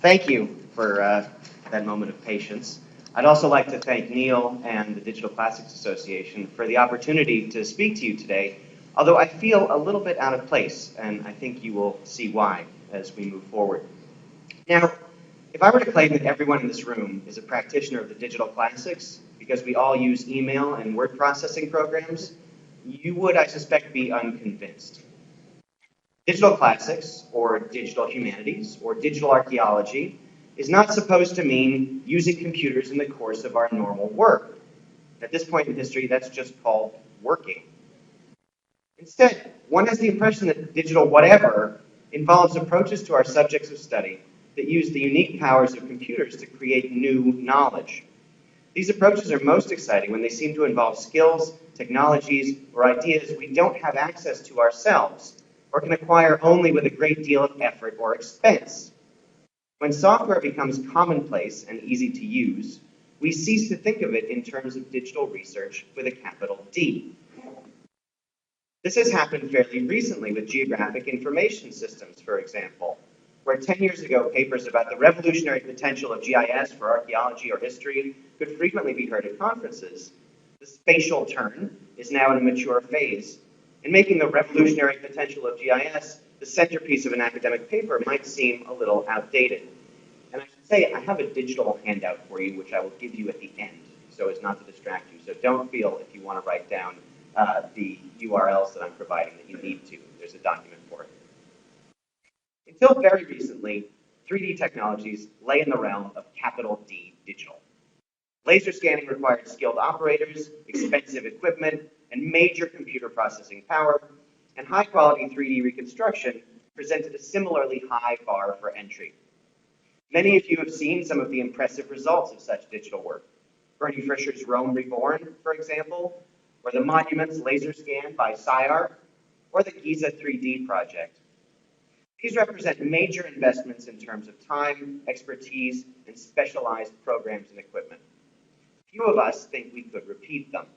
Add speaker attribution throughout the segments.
Speaker 1: Thank you for that moment of patience. I'd also like to thank Neil and the Digital Classics Association for the opportunity to speak to you today, although I feel a little bit out of place, and I think you will see why as we move forward. Now, if I were to claim that everyone in this room is a practitioner of the digital classics, because we all use email and word processing programs, you would, I suspect, be unconvinced. Digital classics, or digital humanities, or digital archaeology, is not supposed to mean using computers in the course of our normal work. At this point in history, that's just called working. Instead, one has the impression that digital whatever involves approaches to our subjects of study that use the unique powers of computers to create new knowledge. These approaches are most exciting when they seem to involve skills, technologies, or ideas we don't have access to ourselves, or can acquire only with a great deal of effort or expense. When software becomes commonplace and easy to use, we cease to think of it in terms of digital research with a capital D. This has happened fairly recently with geographic information systems, for example, where 10 years ago papers about the revolutionary potential of GIS for archaeology or history could frequently be heard at conferences. The spatial turn is now in a mature phase, and making the revolutionary potential of GIS the centerpiece of an academic paper might seem a little outdated. And I should say, I have a digital handout for you, which I will give you at the end, so as not to distract you. So don't feel, if you want to write down the URLs that I'm providing, that you need to. There's a document for it. Until very recently, 3D technologies lay in the realm of capital D digital. Laser scanning required skilled operators, expensive equipment, and major computer processing power, and high-quality 3D reconstruction presented a similarly high bar for entry. Many of you have seen some of the impressive results of such digital work. Bernie Fischer's Rome Reborn, for example, or the Monuments laser scan by SciArc, or the Giza 3D project. These represent major investments in terms of time, expertise, and specialized programs and equipment. Few of us think we could repeat them.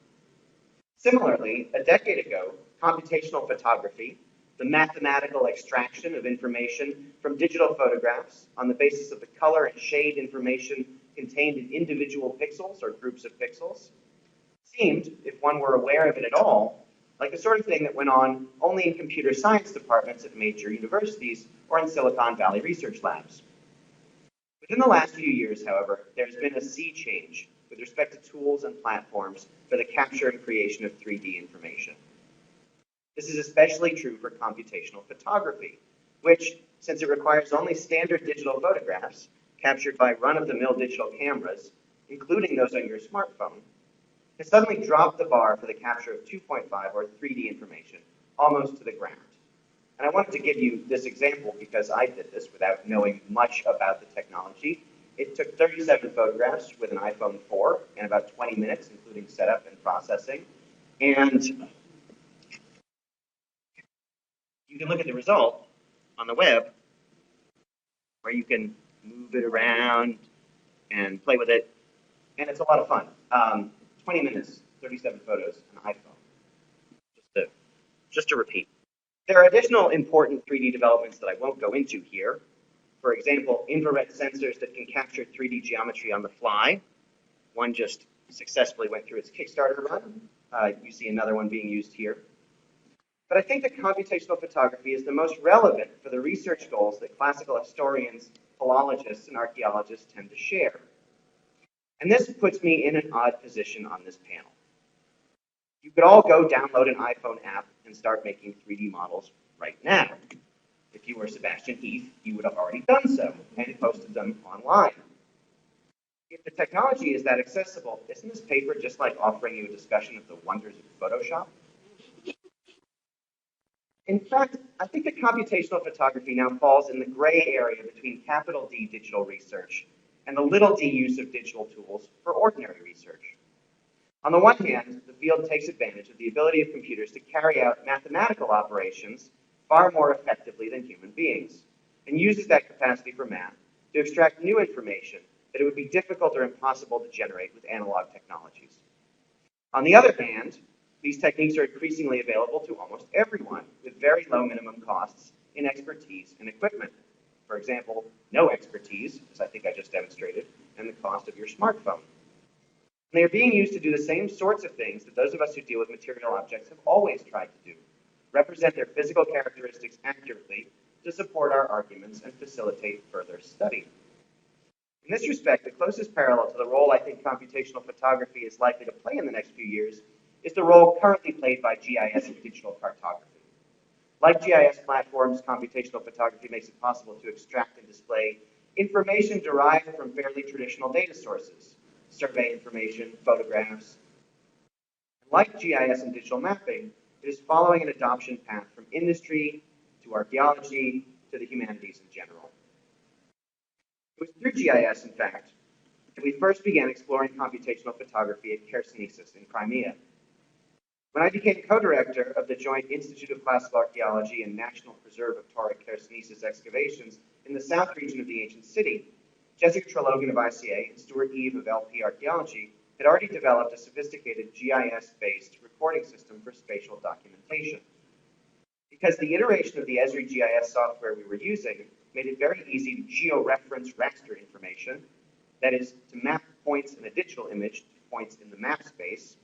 Speaker 1: Similarly, a decade ago, computational photography, the mathematical extraction of information from digital photographs on the basis of the color and shade information contained in individual pixels or groups of pixels, seemed, if one were aware of it at all, like the sort of thing that went on only in computer science departments at major universities or in Silicon Valley research labs. Within the last few years, however, there's been a sea change with respect to tools and platforms for the capture and creation of 3D information. This is especially true for computational photography, which, since it requires only standard digital photographs captured by run-of-the-mill digital cameras, including those on your smartphone, has suddenly dropped the bar for the capture of 2.5 or 3D information almost to the ground. And I wanted to give you this example because I did this without knowing much about the technology. It took 37 photographs with an iPhone 4 in about 20 minutes, including setup and processing. And you can look at the result on the web, where you can move it around and play with it. And it's a lot of fun. 20 minutes, 37 photos, an iPhone. Just to repeat. There are additional important 3D developments that I won't go into here. For example, infrared sensors that can capture 3D geometry on the fly. One just successfully went through its Kickstarter run. You see another one being used here. But I think that computational photography is the most relevant for the research goals that classical historians, philologists, and archaeologists tend to share. And this puts me in an odd position on this panel. You could all go download an iPhone app and start making 3D models right now. If you were Sebastian Heath, you would have already done so and posted them online. If the technology is that accessible, isn't this paper just like offering you a discussion of the wonders of Photoshop? In fact, I think that computational photography now falls in the gray area between capital D digital research and the little d use of digital tools for ordinary research. On the one hand, the field takes advantage of the ability of computers to carry out mathematical operations far more effectively than human beings, and uses that capacity for math to extract new information that it would be difficult or impossible to generate with analog technologies. On the other hand, these techniques are increasingly available to almost everyone with very low minimum costs in expertise and equipment. For example, no expertise as I think I just demonstrated, and the cost of your smartphone. And they are being used to do the same sorts of things that those of us who deal with material objects have always tried to do, represent their physical characteristics accurately to support our arguments and facilitate further study. In this respect, the closest parallel to the role I think computational photography is likely to play in the next few years is the role currently played by GIS and digital cartography. Like GIS platforms, computational photography makes it possible to extract and display information derived from fairly traditional data sources, survey information, photographs. Like GIS and digital mapping, it is following an adoption path from industry to archaeology to the humanities in general. It was through GIS, in fact, that we first began exploring computational photography at Chersonesus in Crimea. When I became co-director of the Joint Institute of Classical Archaeology and National Preserve of Tauric Chersonesus excavations in the south region of the ancient city, Jessica Trologan of ICA and Stuart Eve of LP Archaeology had already developed a sophisticated GIS-based recording system for spatial documentation. Because the iteration of the Esri GIS software we were using made it very easy to georeference raster information, that is, to map points in a digital image to points in the map space,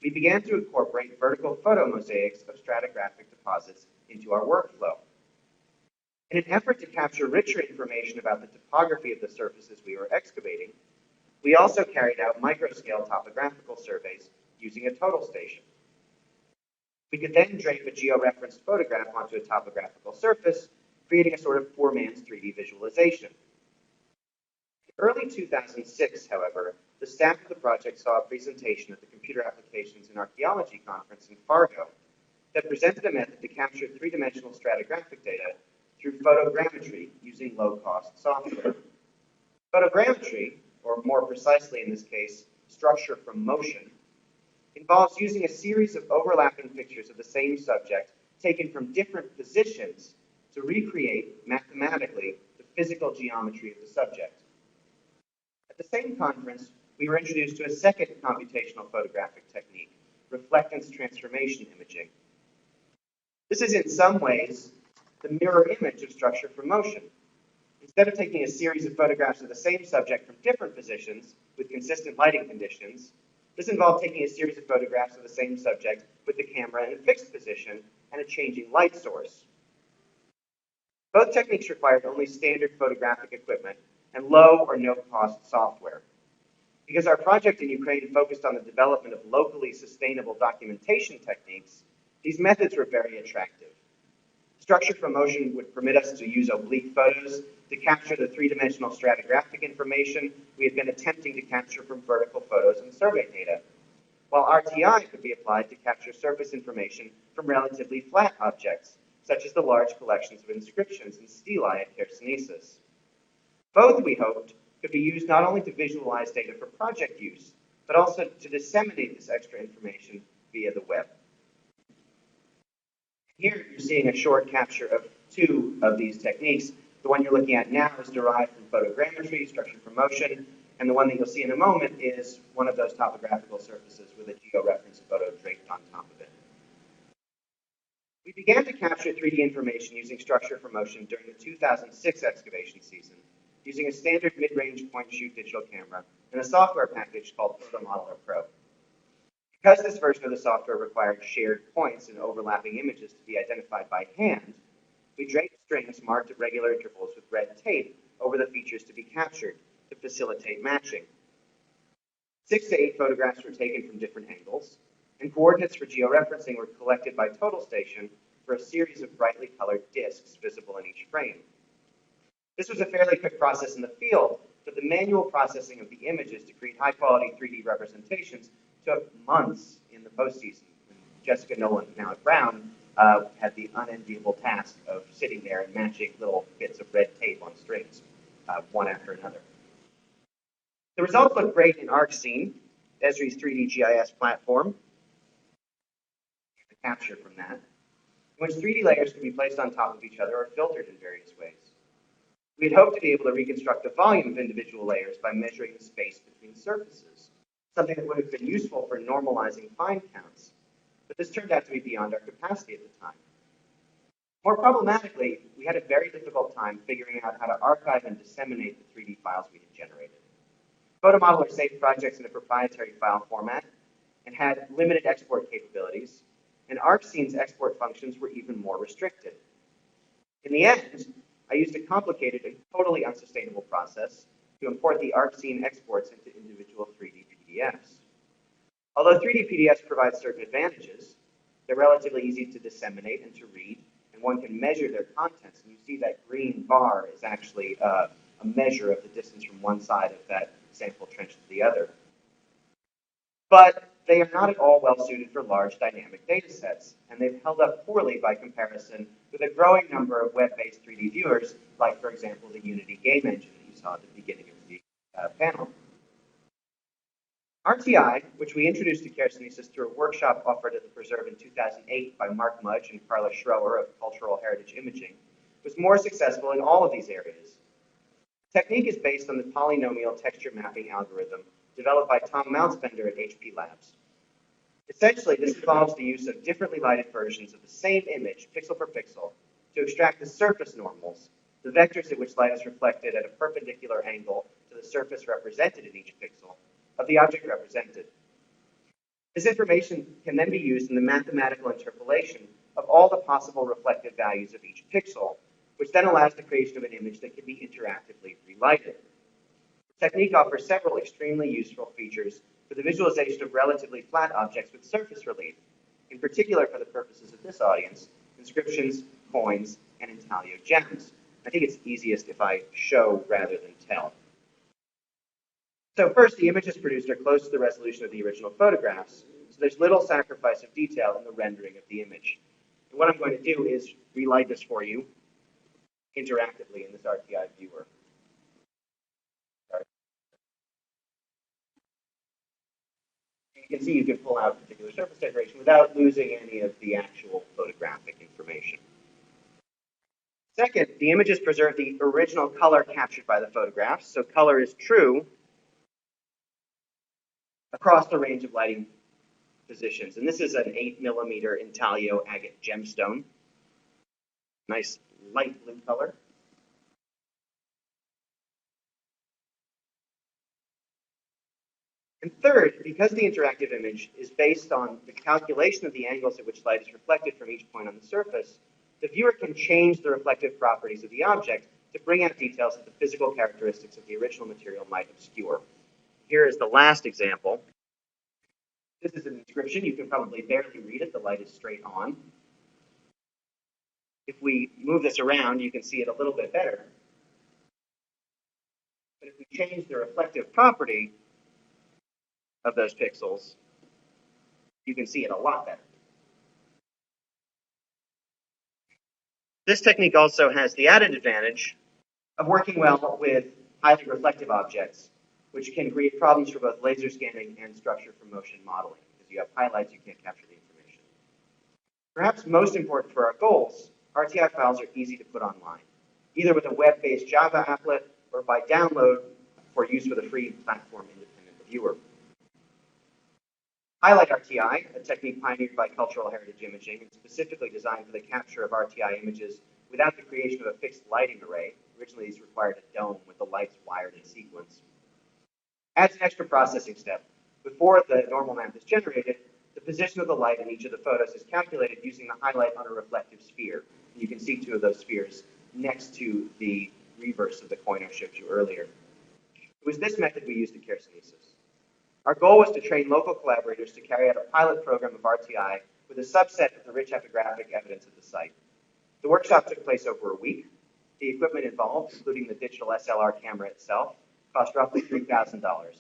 Speaker 1: we began to incorporate vertical photo mosaics of stratigraphic deposits into our workflow. In an effort to capture richer information about the topography of the surfaces we were excavating, we also carried out microscale topographical surveys using a total station. We could then drape a georeferenced photograph onto a topographical surface, creating a sort of poor man's 3D visualization. In early 2006, however, the staff of the project saw a presentation at the Computer Applications in Archaeology conference in Fargo that presented a method to capture three-dimensional stratigraphic data through photogrammetry using low-cost software. Photogrammetry, or more precisely in this case, structure from motion, involves using a series of overlapping pictures of the same subject taken from different positions to recreate mathematically the physical geometry of the subject. At the same conference, we were introduced to a second computational photographic technique, reflectance transformation imaging. This is in some ways the mirror image of structure from motion. Instead of taking a series of photographs of the same subject from different positions with consistent lighting conditions, this involved taking a series of photographs of the same subject with the camera in a fixed position and a changing light source. Both techniques required only standard photographic equipment and low or no-cost software. Because our project in Ukraine focused on the development of locally sustainable documentation techniques, these methods were very attractive. Structure from motion would permit us to use oblique photos to capture the three-dimensional stratigraphic information we had been attempting to capture from vertical photos and survey data, while RTI could be applied to capture surface information from relatively flat objects, such as the large collections of inscriptions and stelae at Chersonesus. Both, we hoped, could be used not only to visualize data for project use, but also to disseminate this extra information via the web. Here you're seeing a short capture of two of these techniques. The one you're looking at now is derived from photogrammetry, structure from motion, and the one that you'll see in a moment is one of those topographical surfaces with a georeference photo draped on top of it. We began to capture 3D information using structure from motion during the 2006 excavation season, using a standard mid-range point-and-shoot digital camera and a software package called PhotoModeler Pro. Because this version of the software required shared points and overlapping images to be identified by hand, we draped strings marked at regular intervals with red tape over the features to be captured to facilitate matching. 6 to 8 photographs were taken from different angles, and coordinates for georeferencing were collected by total station for a series of brightly colored discs visible in each frame. This was a fairly quick process in the field, but the manual processing of the images to create high-quality 3D representations took months in the postseason. Jessica Nolan, now at Brown, had the unenviable task of sitting there and matching little bits of red tape on strings, one after another. The results look great in ArcScene, Esri's 3D GIS platform. The capture from that, in which 3D layers can be placed on top of each other or filtered in various ways. We had hoped to be able to reconstruct the volume of individual layers by measuring the space between surfaces, something that would have been useful for normalizing fine counts, but this turned out to be beyond our capacity at the time. More problematically, we had a very difficult time figuring out how to archive and disseminate the 3D files we had generated. Photomodeler saved projects in a proprietary file format and had limited export capabilities, and ArcScene's export functions were even more restricted. In the end, I used a complicated and totally unsustainable process to import the ArcScene exports into individual 3D PDFs. Although 3D PDFs provide certain advantages, they're relatively easy to disseminate and to read, and one can measure their contents. And you see that green bar is actually a measure of the distance from one side of that sample trench to the other. But they are not at all well suited for large dynamic data sets, and they've held up poorly by comparison with a growing number of web-based 3D viewers, like, for example, the Unity game engine that you saw at the beginning of the panel. RTI, which we introduced to Kearsonesis through a workshop offered at the Preserve in 2008 by Mark Mudge and Carla Schroer of Cultural Heritage Imaging, was more successful in all of these areas. The technique is based on the polynomial texture mapping algorithm developed by Tom Mounsbender at HP Labs. Essentially, this involves the use of differently lighted versions of the same image, pixel per pixel, to extract the surface normals, the vectors at which light is reflected at a perpendicular angle to the surface represented in each pixel of the object represented. This information can then be used in the mathematical interpolation of all the possible reflective values of each pixel, which then allows the creation of an image that can be interactively relighted. The technique offers several extremely useful features for the visualization of relatively flat objects with surface relief, in particular for the purposes of this audience, inscriptions, coins, and intaglio gems. I think it's easiest if I show rather than tell. So first, the images produced are close to the resolution of the original photographs, so there's little sacrifice of detail in the rendering of the image. And what I'm going to do is relight this for you interactively in this RTI viewer. You can see you can pull out particular surface decoration without losing any of the actual photographic information. Second, the images preserve the original color captured by the photographs, so color is true across the range of lighting positions. And this is an 8mm intaglio agate gemstone. Nice light blue color. And third, because the interactive image is based on the calculation of the angles at which light is reflected from each point on the surface, the viewer can change the reflective properties of the object to bring out details that the physical characteristics of the original material might obscure. Here is the last example. This is an inscription. You can probably barely read it. The light is straight on. If we move this around, you can see it a little bit better. But if we change the reflective property of those pixels, you can see it a lot better. This technique also has the added advantage of working well with highly reflective objects, which can create problems for both laser scanning and structure from motion modeling. Because you have highlights, you can't capture the information. Perhaps most important for our goals, RTI files are easy to put online, either with a web-based Java applet or by download for use with a free platform-independent viewer. Highlight RTI, a technique pioneered by Cultural Heritage Imaging and specifically designed for the capture of RTI images without the creation of a fixed lighting array. Originally, these required a dome with the lights wired in sequence. Adds an extra processing step. Before the normal map is generated, the position of the light in each of the photos is calculated using the highlight on a reflective sphere. And you can see two of those spheres next to the reverse of the coin I showed you earlier. It was this method we used at Kearsonesis. Our goal was to train local collaborators to carry out a pilot program of RTI with a subset of the rich epigraphic evidence of the site. The workshop took place over a week. The equipment involved, including the digital SLR camera itself, cost roughly $3,000. The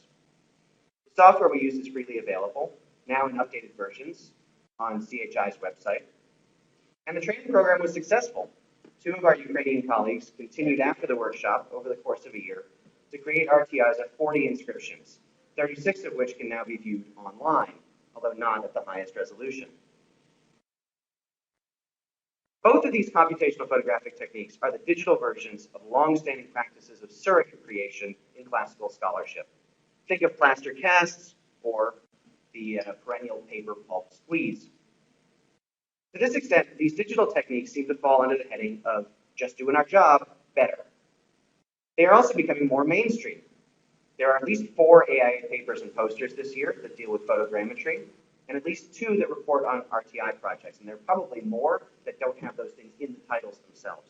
Speaker 1: software we use is freely available, now in updated versions on CHI's website. And the training program was successful. Two of our Ukrainian colleagues continued after the workshop over the course of a year to create RTIs of 40 inscriptions, 36 of which can now be viewed online, although not at the highest resolution. Both of these computational photographic techniques are the digital versions of long-standing practices of surrogate creation in classical scholarship. Think of plaster casts or the perennial paper pulp squeeze. To this extent, these digital techniques seem to fall under the heading of just doing our job better. They are also becoming more mainstream. There are at least 4 AIA papers and posters this year that deal with photogrammetry, and at least 2 that report on RTI projects, and there are probably more that don't have those things in the titles themselves.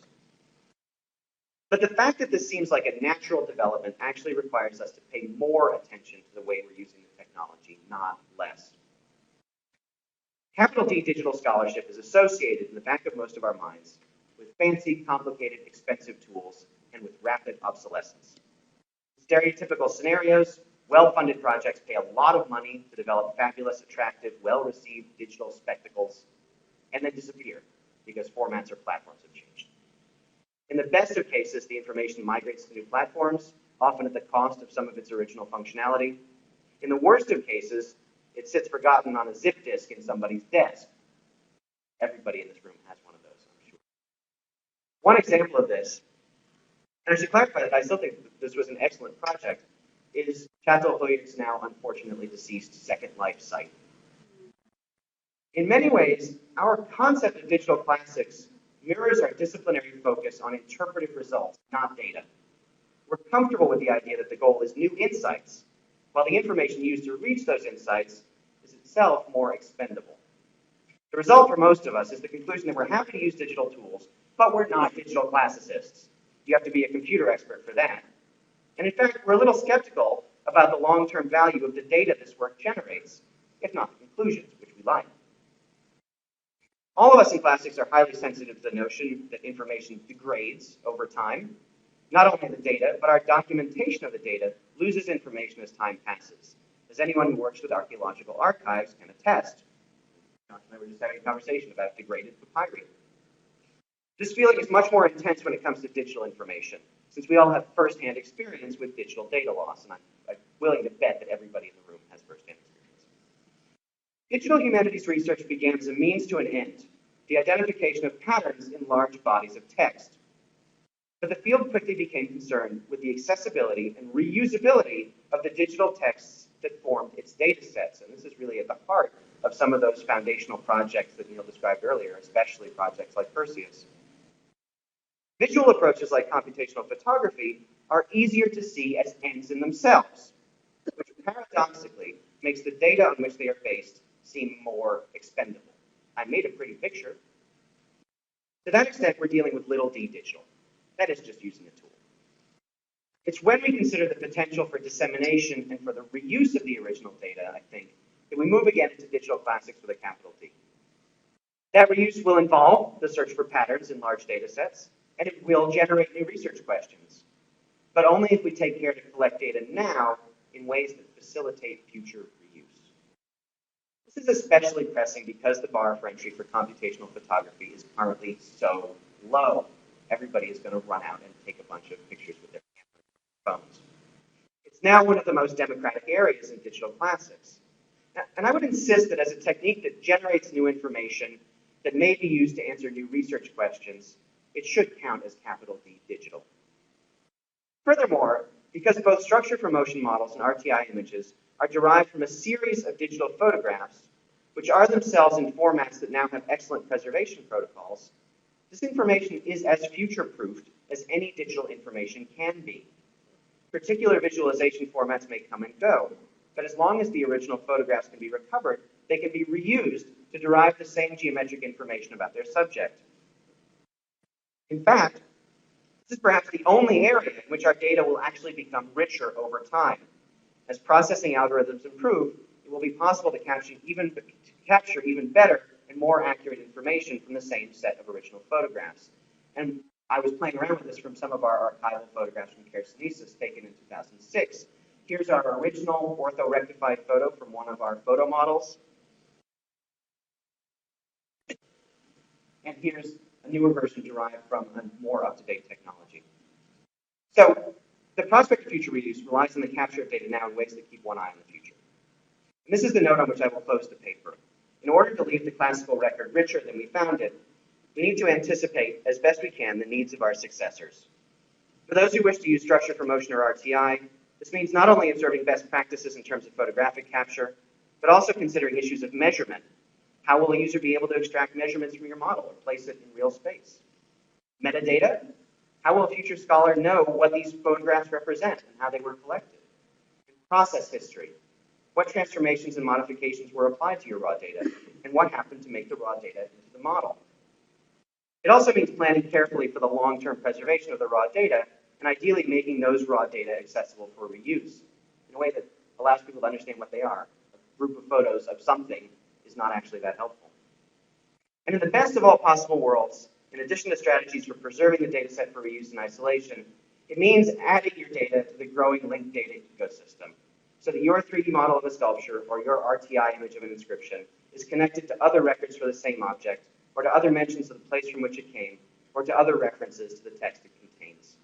Speaker 1: But the fact that this seems like a natural development actually requires us to pay more attention to the way we're using the technology, not less. Capital D digital scholarship is associated in the back of most of our minds with fancy, complicated, expensive tools and with rapid obsolescence. Stereotypical scenarios, well-funded projects pay a lot of money to develop fabulous, attractive, well-received digital spectacles and then disappear because formats or platforms have changed. In the best of cases, the information migrates to new platforms, often at the cost of some of its original functionality. In the worst of cases, it sits forgotten on a zip disk in somebody's desk. Everybody in this room has one of those, I'm sure. One example of this, and I should clarify that I still think this was an excellent project, is Chateaubriand's now unfortunately deceased Second Life site. In many ways, our concept of digital classics mirrors our disciplinary focus on interpretive results, not data. We're comfortable with the idea that the goal is new insights, while the information used to reach those insights is itself more expendable. The result for most of us is the conclusion that we're happy to use digital tools, but we're not digital classicists. You have to be a computer expert for that. And in fact, we're a little skeptical about the long-term value of the data this work generates, if not the conclusions, which we like. All of us in classics are highly sensitive to the notion that information degrades over time. Not only the data, but our documentation of the data loses information as time passes, as anyone who works with archaeological archives can attest. John and I were just having a conversation about degraded papyri. This feeling is much more intense when it comes to digital information, since we all have firsthand experience with digital data loss, and I'm willing to bet that everybody in the room has firsthand experience. Digital humanities research began as a means to an end, the identification of patterns in large bodies of text. But the field quickly became concerned with the accessibility and reusability of the digital texts that formed its data sets, and this is really at the heart of some of those foundational projects that Neil described earlier, especially projects like Perseus. Visual approaches like computational photography are easier to see as ends in themselves, which paradoxically makes the data on which they are based seem more expendable. I made a pretty picture. To that extent, we're dealing with little d digital. That is just using a tool. It's when we consider the potential for dissemination and for the reuse of the original data, I think, that we move again into digital classics with a capital D. That reuse will involve the search for patterns in large data sets, and it will generate new research questions, but only if we take care to collect data now in ways that facilitate future reuse. This is especially pressing because the bar for entry for computational photography is currently so low. Everybody is going to run out and take a bunch of pictures with their phones. It's now one of the most democratic areas in digital classics. And I would insist that as a technique that generates new information that may be used to answer new research questions, it should count as capital D digital. Furthermore, because both structure for motion models and RTI images are derived from a series of digital photographs, which are themselves in formats that now have excellent preservation protocols, this information is as future-proofed as any digital information can be. Particular visualization formats may come and go, but as long as the original photographs can be recovered, they can be reused to derive the same geometric information about their subject. In fact, this is perhaps the only area in which our data will actually become richer over time. As processing algorithms improve, it will be possible to capture even better and more accurate information from the same set of original photographs. And I was playing around with this from some of our archival photographs from Chersonesus taken in 2006. Here's our original ortho-rectified photo from one of our photo models. And here's a newer version derived from a more up-to-date technology. So the prospect of future reuse relies on the capture of data now in ways that keep one eye on the future. And this is the note on which I will close the paper. In order to leave the classical record richer than we found it, we need to anticipate, as best we can, the needs of our successors. For those who wish to use structure for motion or RTI, this means not only observing best practices in terms of photographic capture, but also considering issues of measurement How will a user be able to extract measurements from your model or place it in real space? Metadata. How will a future scholar know what these photographs represent and how they were collected? Process history. What transformations and modifications were applied to your raw data, and what happened to make the raw data into the model? It also means planning carefully for the long-term preservation of the raw data, and ideally making those raw data accessible for reuse in a way that allows people to understand what they are. A group of photos of something is not actually that helpful. And in the best of all possible worlds, in addition to strategies for preserving the data set for reuse and isolation, it means adding your data to the growing linked data ecosystem so that your 3D model of a sculpture or your RTI image of an inscription is connected to other records for the same object, or to other mentions of the place from which it came, or to other references to the text it contains.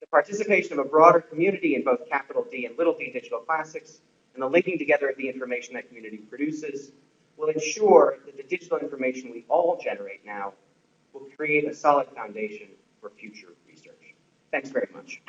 Speaker 1: The participation of a broader community in both capital D and little d digital classics, and the linking together of the information that community produces, will ensure that the digital information we all generate now will create a solid foundation for future research. Thanks very much.